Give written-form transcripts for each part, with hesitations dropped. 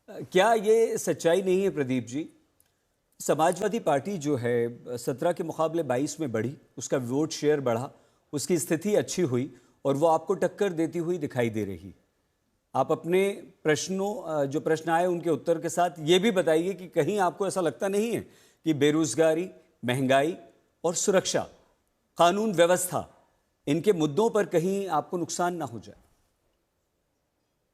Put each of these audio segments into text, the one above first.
क्या ये सच्चाई नहीं है प्रदीप जी? समाजवादी पार्टी जो है 17 के मुकाबले 22 में बढ़ी, उसका वोट शेयर बढ़ा, उसकी स्थिति अच्छी हुई और वो आपको टक्कर देती हुई दिखाई दे रही। आप अपने प्रश्नों जो प्रश्न आए उनके उत्तर के साथ ये भी बताइए कि कहीं आपको ऐसा लगता नहीं है कि बेरोजगारी, महंगाई और सुरक्षा, कानून व्यवस्था, इनके मुद्दों पर कहीं आपको नुकसान ना हो जाए?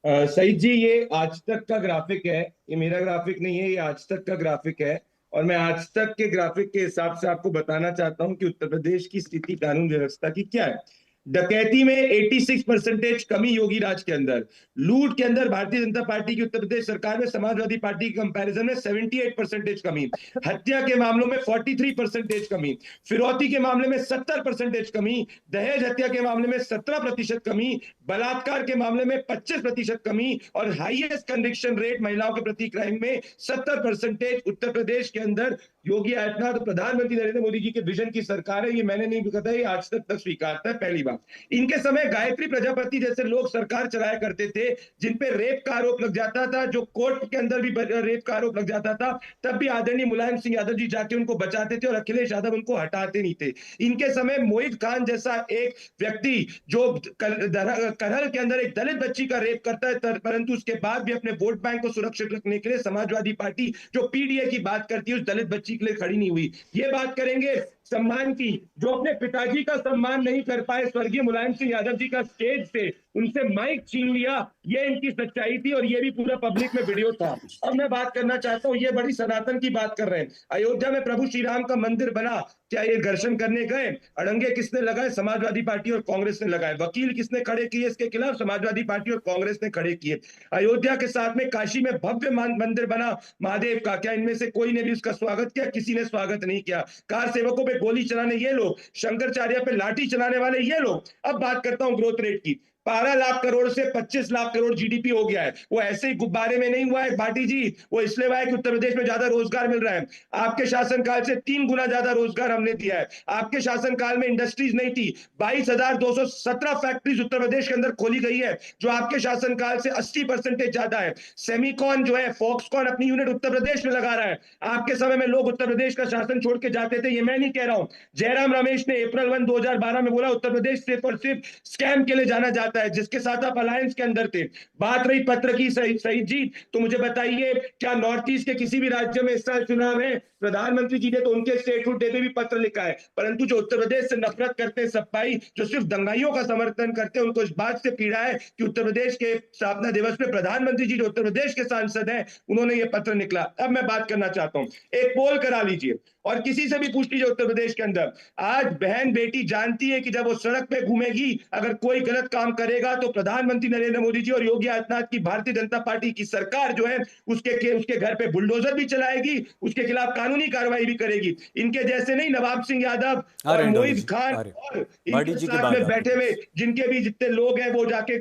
सईद जी, ये आज तक का ग्राफिक है। ये मेरा ग्राफिक नहीं है, ये आज तक का ग्राफिक है। और मैं आज तक के ग्राफिक के हिसाब से आपको बताना चाहता हूं कि उत्तर प्रदेश की स्थिति कानून व्यवस्था की क्या है। डकैती में 86% कमी योगी राज के अंदर। लूट के अंदर भारतीय जनता पार्टी की उत्तर प्रदेश सरकार में समाजवादी पार्टी के कंपैरिजन में 78% कमी। हत्या के मामलों में 43% कमी। फिरौती के मामले में 70% कमी। दहेज हत्या के मामले में 17% कमी। बलात्कार के मामले में 25% कमी। और हाईएस्ट कन्विक्शन रेट महिलाओं के प्रति क्राइम में 70%। उत्तर प्रदेश के अंदर योगी आदित्यनाथ प्रधानमंत्री नरेंद्र मोदी जी के विजन की सरकार है। ये मैंने नहीं कहा, ये आज तक स्वीकारता है, पहली बात। इनके समय गायत्री प्रजापति जैसे लोग सरकार चलाया करते थे, जिन पे रेप का आरोप लग जाता था, जो कोर्ट के अंदर भी रेप का आरोप लग जाता था, तब भी आदरणीय मुलायम सिंह यादव जी जाके उनको बचाते थे और अखिलेश यादव उनको हटाते नहीं थे। इनके समय मोहित खान जैसा एक व्यक्ति जो करहल के अंदर एक दलित बच्ची का रेप करता है, परंतु उसके बाद भी अपने वोट बैंक को सुरक्षित रखने के लिए समाजवादी पार्टी जो पीडीए की बात करती है उस दलित बच्ची के लिए खड़ी नहीं हुई। ये बात करेंगे सम्मान की, जो अपने पिताजी का सम्मान नहीं कर पाए स्वर्गीय मुलायम सिंह यादव जी का स्टेज से उनसे माइक छीन लिया, ये इनकी सच्चाई थी और ये भी पूरा पब्लिक में वीडियो था। अब मैं बात करना चाहता हूं, ये बड़ी सनातन की बात कर रहे हैं। अयोध्या में प्रभु श्री राम का मंदिर बना, क्या ये दर्शन करने गए? अड़ंगे किसने लगाए? समाजवादी पार्टी और कांग्रेस ने लगाए। वकील किसने खड़े किए इसके खिलाफ? समाजवादी पार्टी और कांग्रेस ने खड़े किए। अयोध्या के साथ में काशी में भव्य मंदिर बना महादेव का, क्या इनमें से कोई ने भी उसका स्वागत किया? किसी ने स्वागत नहीं किया। कार सेवकों पे गोली चलाने ये लोग, शंकराचार्य पे लाठी चलाने वाले ये लोग। अब बात करता हूं ग्रोथ रेट की। 12 लाख करोड़ से 25 लाख करोड़ जीडीपी हो गया है। वो ऐसे ही गुब्बारे में नहीं हुआ है भाटी जी, वो इसलिए हुआ है कि उत्तर प्रदेश में ज्यादा रोजगार मिल रहा है। आपके शासनकाल से 3 गुना ज्यादा रोजगार हमने दिया है। आपके शासनकाल में इंडस्ट्रीज नहीं थी, 22,217 फैक्ट्रीज उत्तर प्रदेश के अंदर खोली गई है, जो आपके शासनकाल से 80% ज्यादा है। सेमीकॉन जो है, फॉक्सकॉन अपनी यूनिट उत्तर प्रदेश में लगा रहा है। आपके समय में लोग उत्तर प्रदेश का शासन छोड़ के जाते थे, ये मैं नहीं कह रहा हूं। जयराम रमेश ने अप्रैल 1 2012 में बोला उत्तर प्रदेश सिर्फ और सिर्फ स्कैम के लिए जाना जाता है, जिसके साथ आप अलायंस के अंदर थे। बात रही पत्र की, सही जी, तो मुझे बताइए, क्या नॉर्थ ईस्ट के किसी भी राज्य में इस साल चुनाव है? प्रधानमंत्री जी ने तो उनके स्टेटहुड डे पे भी पत्र लिखा है, परंतु जो उत्तर प्रदेश से नफरत करते हैं सप्पाई, जो सिर्फ दंगाइयों का समर्थन करते हैं, उनको इस बात से पीड़ा है कि उत्तर प्रदेश के स्थापना दिवस पे प्रधानमंत्री जी जो उत्तर प्रदेश के सांसद हैं, उन्होंने ये पत्र निकला। अब मैं बात करना चाहता हूं, एक पोल करा लीजिए और किसी से भी पूछ लीजिए उत्तर प्रदेश के अंदर, आज बहन बेटी जानती है कि जब वो सड़क पे घूमेगी, अगर कोई गलत काम करेगा तो प्रधानमंत्री नरेंद्र मोदी जी और योगी आदित्यनाथ की भारतीय जनता पार्टी की सरकार जो है उसके घर पे बुलडोजर भी चलाएगी, उसके खिलाफ कानूनी कार्रवाई भी करेगी। इनके जैसे नहीं, नवाब सिंह यादव और मोहित खान और इनके साथ में बैठे हुए जिनके भी जितने लोग हैं वो जाके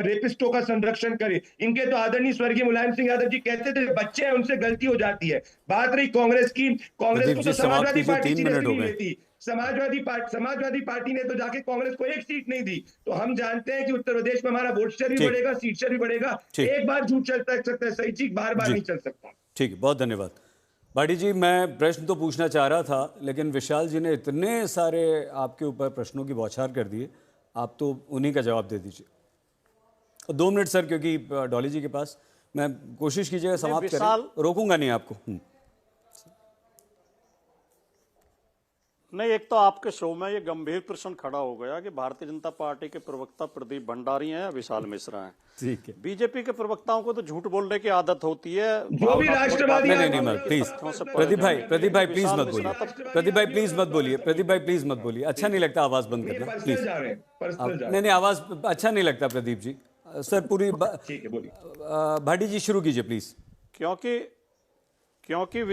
रेपिस्टों का संरक्षण करे। इनके तो आदरणीय स्वर्गीय मुलायम सिंह यादव जी कहते थे बच्चे हैं उनसे गलती हो जाती है। बात रही कांग्रेस की, कांग्रेस को तो समाजवादी पार्टी सीरियसली नहीं लेती। समाजवादी पार्टी ने तो जाके कांग्रेस को एक सीट नहीं दी। तो हम जानते हैं कि उत्तर प्रदेश में हमारा वोट शेयर भी बढ़ेगा, सीट शेयर भी बढ़ेगा। एक बार झूठ चल सकता है सही चीज, बार बार नहीं चल सकता। ठीक है, बहुत धन्यवाद भाटी जी। मैं प्रश्न तो पूछना चाह रहा था, लेकिन विशाल जी ने इतने सारे आपके ऊपर प्रश्नों की बौछार कर दिए, आप तो उन्हीं का जवाब दे दीजिए। 2 मिनट सर, क्योंकि डॉली जी के पास, मैं कोशिश कीजिएगा समाप्त करें, रोकूंगा नहीं आपको। नहीं, एक तो आपके शो में ये गंभीर प्रश्न खड़ा हो गया कि भारतीय जनता पार्टी के प्रवक्ता प्रदीप भंडारी हैं या विशाल मिश्रा हैं। ठीक है, बीजेपी के प्रवक्ताओं को तो झूठ बोलने की आदत होती है। जो भी राष्ट्रवादी, नहीं प्लीज, प्रदीप भाई प्लीज मत बोलिए, प्रदीप भाई प्लीज मत बोलिए, प्रदीप भाई प्लीज मत बोलिए, अच्छा नहीं लगता, आवाज बंद करना प्लीज। नहीं, आवाज अच्छा नहीं लगता प्रदीप जी। सर पूरी भाटी जी शुरू कीजिए प्लीज। क्योंकि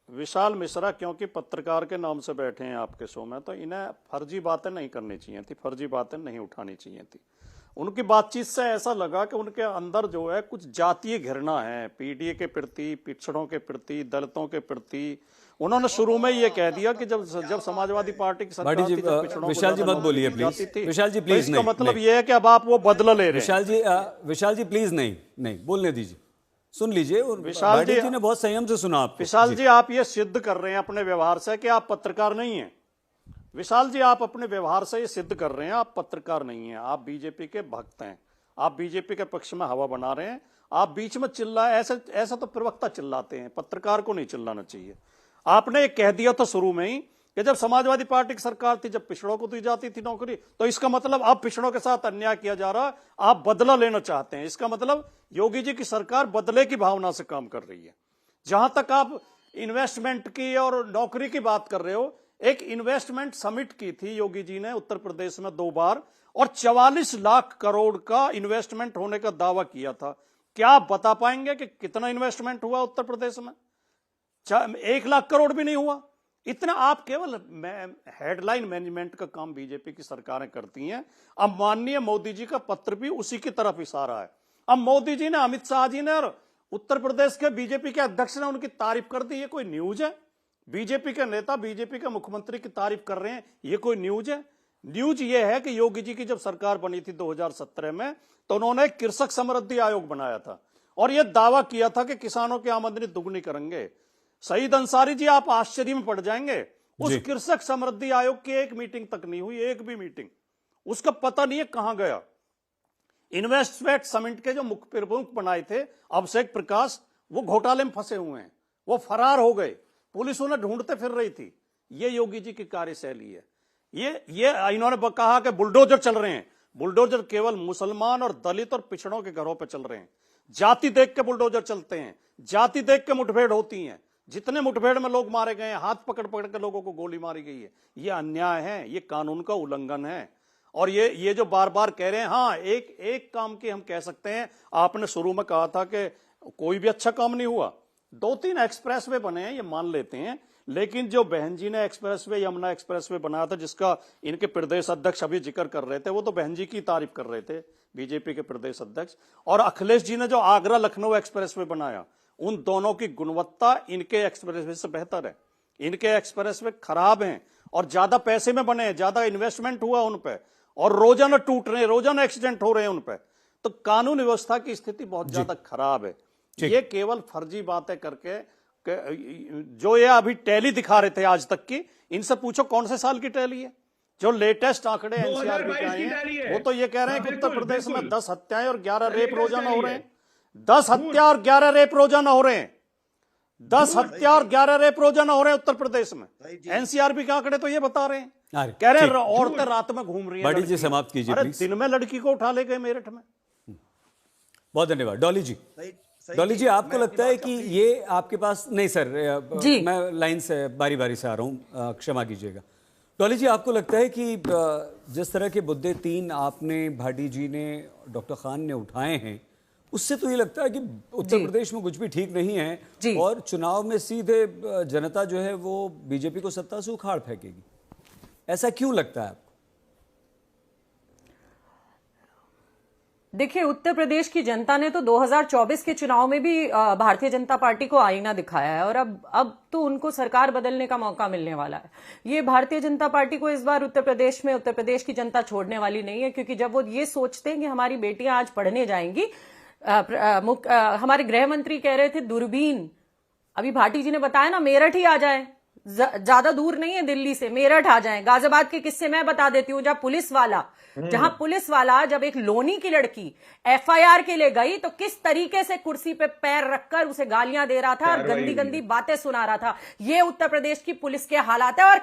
विशाल मिश्रा क्योंकि पत्रकार के नाम से बैठे हैं आपके शो में, तो इन्हें फर्जी बातें नहीं करनी चाहिए थी, फर्जी बातें नहीं उठानी चाहिए थी। उनकी बातचीत से ऐसा लगा कि उनके अंदर जो है कुछ जातीय घृणा है, पीडीए के प्रति, पिछड़ों के प्रति, दलितों के प्रति। उन्होंने शुरू में ये कह दिया कि जब समाजवादी पार्टी की सरकार थी, विशाल जी मत बोलिए प्लीज, विशाल जी प्लीज, इसका मतलब ये है कि अब आप वो बदला ले रहे हैं। विशाल जी प्लीज नहीं बोलने दीजिए। सुन लीजिए। और विशाल भाटी जी जी ने बहुत संयम से सुना आपको। विशाल जी, आप ये सिद्ध कर रहे हैं अपने व्यवहार से कि आप पत्रकार नहीं हैं। विशाल जी, आप अपने व्यवहार से ये सिद्ध कर रहे हैं आप पत्रकार नहीं हैं, आप बीजेपी के भक्त हैं, आप बीजेपी के पक्ष में हवा बना रहे हैं। आप बीच में चिल्लाए, ऐसा तो प्रवक्ता चिल्लाते हैं, पत्रकार को नहीं चिल्लाना चाहिए। आपने ये कह दिया था शुरू में ही कि जब समाजवादी पार्टी की सरकार थी, जब पिछड़ों को दी जाती थी नौकरी, तो इसका मतलब अब पिछड़ों के साथ अन्याय किया जा रहा, आप बदला लेना चाहते हैं। इसका मतलब योगी जी की सरकार बदले की भावना से काम कर रही है। जहां तक आप इन्वेस्टमेंट की और नौकरी की बात कर रहे हो, एक इन्वेस्टमेंट समिट की थी योगी जी ने उत्तर प्रदेश में 2 बार, और 44 लाख करोड़ का इन्वेस्टमेंट होने का दावा किया था। क्या आप बता पाएंगे कि कितना इन्वेस्टमेंट हुआ उत्तर प्रदेश में? 1 लाख करोड़ भी नहीं हुआ। इतना आप केवल हेडलाइन मैनेजमेंट का काम बीजेपी की सरकारें करती हैं। अब माननीय मोदी जी का पत्र भी उसी की तरफ इशारा है। अब मोदी जी ने, अमित शाह जी ने और उत्तर प्रदेश के बीजेपी के अध्यक्ष ने उनकी तारीफ कर दी। ये कोई न्यूज है? बीजेपी के नेता बीजेपी के मुख्यमंत्री की तारीफ कर रहे हैं, ये कोई न्यूज है? न्यूज ये है कि योगी जी की जब सरकार बनी थी 2017 में, तो उन्होंने कृषक समृद्धि आयोग बनाया था और यह दावा किया था कि किसानों की आमदनी दुगनी करेंगे। शहीद अंसारी जी, आप आश्चर्य में पड़ जाएंगे, उस कृषक समृद्धि आयोग की एक मीटिंग तक नहीं हुई, एक भी मीटिंग। उसका पता नहीं है कहां गया। इन्वेस्टमेंट समिट के जो मुख्य प्रमुख बनाए थे अभिषेक प्रकाश, वो घोटाले में फंसे हुए हैं, वो फरार हो गए, पुलिस उन्हें ढूंढते फिर रही थी। ये योगी जी की कार्यशैली है। ये इन्होंने कहा कि बुलडोजर चल रहे हैं। बुलडोजर केवल मुसलमान और दलित और पिछड़ों के घरों पर चल रहे हैं। जाति देख के बुलडोजर चलते हैं, जाति देख के मुठभेड़ होती हैं। जितने मुठभेड़ में लोग मारे गए हैं, हाथ पकड़ पकड़ के लोगों को गोली मारी गई है। ये अन्याय है, ये कानून का उल्लंघन है। और ये जो बार बार कह रहे हैं, हाँ, एक काम की हम कह सकते हैं, आपने शुरू में कहा था कि कोई भी अच्छा काम नहीं हुआ। 2-3 एक्सप्रेसवे बने हैं, ये मान लेते हैं, लेकिन जो बहन जी ने एक्सप्रेसवे, यमुना एक्सप्रेसवे बनाया था, जिसका इनके प्रदेश अध्यक्ष अभी जिक्र कर रहे थे, वो तो बहन जी की तारीफ कर रहे थे, बीजेपी के प्रदेश अध्यक्ष। और अखिलेश जी ने जो आगरा लखनऊ एक्सप्रेसवे बनाया, उन दोनों की गुणवत्ता इनके एक्सप्रेसवे से बेहतर है। इनके एक्सप्रेसवे खराब हैं और ज्यादा पैसे में बने हैं, ज्यादा इन्वेस्टमेंट हुआ उन पे, और रोजाना टूट रहे हैं, रोजाना एक्सीडेंट हो रहे हैं उन पे। तो कानून व्यवस्था की स्थिति बहुत ज्यादा खराब है। ये केवल फर्जी बातें करके, जो ये अभी टैली दिखा रहे थे आज तक की, इनसे पूछो कौन से साल की टैली है? जो लेटेस्ट आंकड़े एनसीआरबी के आए हैं, वो तो ये कह रहे हैं कि उत्तर प्रदेश में 10 हत्याएं और 11 रेप रोजाना हो रहे हैं। 10 हत्या और 11 रेप रोजाना हो रहे हैं। 10 हत्या और 11 रेप रोजाना हो रहे हैं उत्तर प्रदेश में। एनसीआरबी के आंकड़े तो ये बता रहे हैं। कह रहे हैं औरतें रात में घूम रही हैं। भाटी जी, समाप्त कीजिए अरे प्लीज। दिन में लड़की को उठा ले गए मेरठ में। बहुत धन्यवाद। डॉली जी, डॉली जी, आपको लगता है कि ये आपके पास, नहीं सर, मैं लाइन से बारी बारी से आ रहा हूँ, क्षमा कीजिएगा। डॉली जी, आपको लगता है कि जिस तरह के मुद्दे 3 आपने, भाटी जी ने, डॉक्टर खान ने उठाए हैं, उससे तो ये लगता है कि उत्तर प्रदेश में कुछ भी ठीक नहीं है और चुनाव में सीधे जनता जो है वो बीजेपी को सत्ता से उखाड़ फेंकेगी। ऐसा क्यों लगता है आपको? देखिए, उत्तर प्रदेश की जनता ने तो 2024 के चुनाव में भी भारतीय जनता पार्टी को आईना दिखाया है और अब तो उनको सरकार बदलने का मौका मिलने वाला है। ये भारतीय जनता पार्टी को इस बार उत्तर प्रदेश की जनता छोड़ने वाली नहीं है, क्योंकि जब वो ये सोचते हैं कि हमारी बेटियां आज पढ़ने जाएंगी, हमारे गृह मंत्री कह रहे थे दूरबीन, अभी भाटी जी ने बताया ना, मेरठ ही आ जाए, ज्यादा दूर नहीं है दिल्ली से, मेरठ आ जाए। गाजियाबाद के किस्से मैं बता देती हूँ, जहां पुलिस वाला जब एक लोनी की लड़की एफआईआर के लिए गई तो किस तरीके से कुर्सी पे पैर रखकर उसे गालियां दे रहा था और गंदी गंदी बातें सुना रहा था। ये उत्तर प्रदेश की पुलिस के हालात है। और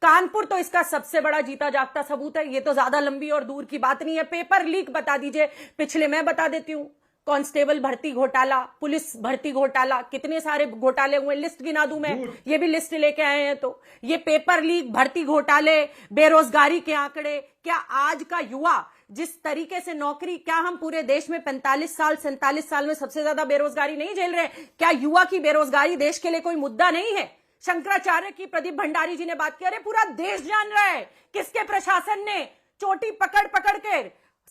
कानपुर तो इसका सबसे बड़ा जीता जागता सबूत है। ये तो ज्यादा लंबी और दूर की बात नहीं है। पेपर लीक बता दीजिए, पिछले मैं बता देती हूँ, कांस्टेबल भर्ती घोटाला, पुलिस भर्ती घोटाला, कितने सारे घोटाले हुए, लिस्ट गिना दूं मैं, ये भी लिस्ट लेके आए हैं। तो ये पेपर लीक, भर्ती घोटाले, बेरोजगारी के आंकड़े, क्या आज का युवा जिस तरीके से नौकरी, क्या हम पूरे देश में 47 साल में सबसे ज्यादा बेरोजगारी नहीं झेल रहे? क्या युवा की बेरोजगारी देश के लिए कोई मुद्दा नहीं है? शंकराचार्य की प्रदीप भंडारी जी ने बात की, अरे पूरा देश जान रहा है किसके प्रशासन ने चोटी पकड़ पकड़ के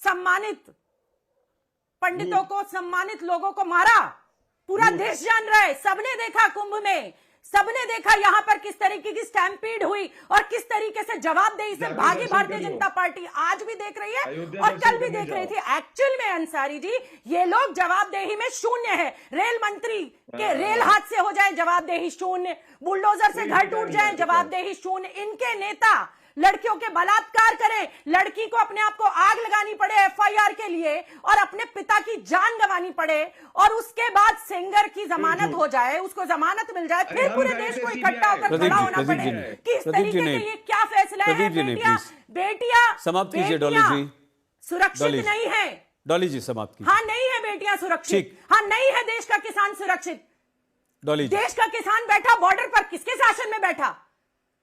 सम्मानित पंडितों को, सम्मानित लोगों को मारा। पूरा देश जान रहा है, सबने देखा कुंभ में सबने देखा यहाँ पर किस तरीके की स्टैम्पीड हुई और किस तरीके से जवाबदेही से भागी भारतीय जनता पार्टी आज भी देख रही है और कल भी देख रही थी। एक्चुअल में अंसारी जी, ये लोग जवाबदेही में शून्य है। रेल मंत्री के रेल हादसे हो जाए, जवाबदेही शून्य। बुलडोजर से घर टूट जाए, जवाबदेही शून्य। इनके नेता लड़कियों के बलात्कार करें, लड़की को अपने आप को आग लगानी पड़े एफआईआर के लिए और अपने पिता की जान गंवानी पड़े, और उसके बाद सेंगर की जमानत हो जाए, उसको जमानत मिल जाए, फिर पूरे देश को इकट्ठा होकर खड़ा होना पड़े। किस तरीके के ये क्या फैसला है? बेटियां समाप्त कीजिए डॉली जी। सुरक्षित नहीं है। डॉली जी समाप्त कीजिए। हाँ, नहीं है बेटियां सुरक्षित। हाँ, नहीं है देश का किसान सुरक्षित। डॉली जी, देश का किसान बैठा बॉर्डर पर, किसके शासन में बैठा?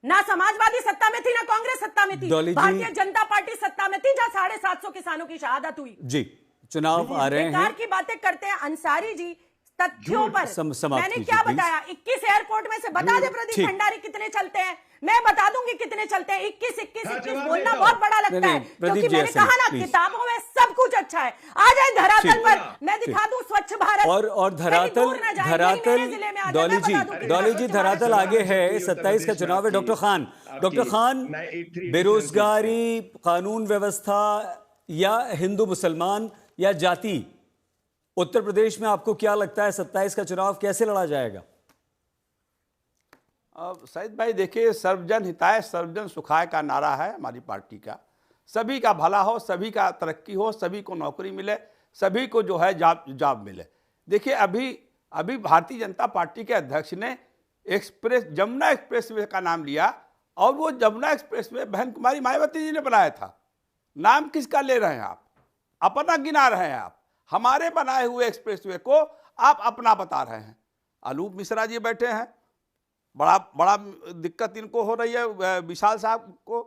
ना समाजवादी सत्ता में थी, ना कांग्रेस सत्ता में थी। भारतीय जनता पार्टी सत्ता में थी, जहां 750 किसानों की शहादत हुई। जी, चुनाव आ रहे हैं। बेकार की बातें करते हैं अंसारी जी। तथ्यों पर मैंने क्या बताया? 21 एयरपोर्ट में से बता दे प्रदीप भंडारी कितने चलते हैं। मैं बता दूंगी कितने चलते हैं। 21 बोलना बहुत बड़ा लगता है, क्योंकि मैंने कहा ना, किताबों में सब कुछ अच्छा है। आ जाए धरातल पर, मैं दिखा दूं स्वच्छ भारत। और धरातल डॉली जी धरातल आगे है। 27 का चुनाव है। डॉक्टर खान, बेरोजगारी, कानून व्यवस्था, या हिंदू मुसलमान, या जाति, उत्तर प्रदेश में आपको क्या लगता है 27 का चुनाव कैसे लड़ा जाएगा? सईद भाई देखिए, सर्वजन हिताय सर्वजन सुखाय का नारा है हमारी पार्टी का। सभी का भला हो, सभी का तरक्की हो, सभी को नौकरी मिले, सभी को जो है जॉब मिले। देखिए अभी भारतीय जनता पार्टी के अध्यक्ष ने जमुना एक्सप्रेसवे का नाम लिया, और वो जमुना एक्सप्रेसवे बहन कुमारी मायावती जी ने बनाया था। नाम किसका ले रहे हैं आप? अपना गिना रहे हैं आप। हमारे बनाए हुए एक्सप्रेसवे को आप अपना बता रहे हैं। अनूप मिश्रा जी बैठे हैं, बड़ा दिक्कत इनको हो रही है विशाल साहब को,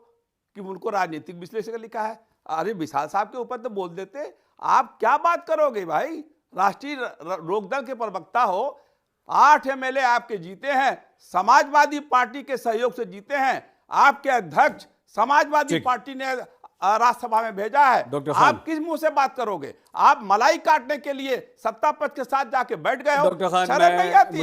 कि उनको राजनीतिक विश्लेषक लिखा है। अरे विशाल साहब के ऊपर तो बोल देते। आप क्या बात करोगे भाई? राष्ट्रीय लोकदल के प्रवक्ता हो, 8 एमएलए आपके जीते हैं, समाजवादी पार्टी के सहयोग से जीते हैं। आपके अध्यक्ष समाजवादी पार्टी ने राज्यसभा में भेजा है। आप किस मुंह से बात करोगे? आप मलाई काटने के लिए सत्ता पक्ष के साथ जाके बैठ गए हो, शर्म नहीं आती है?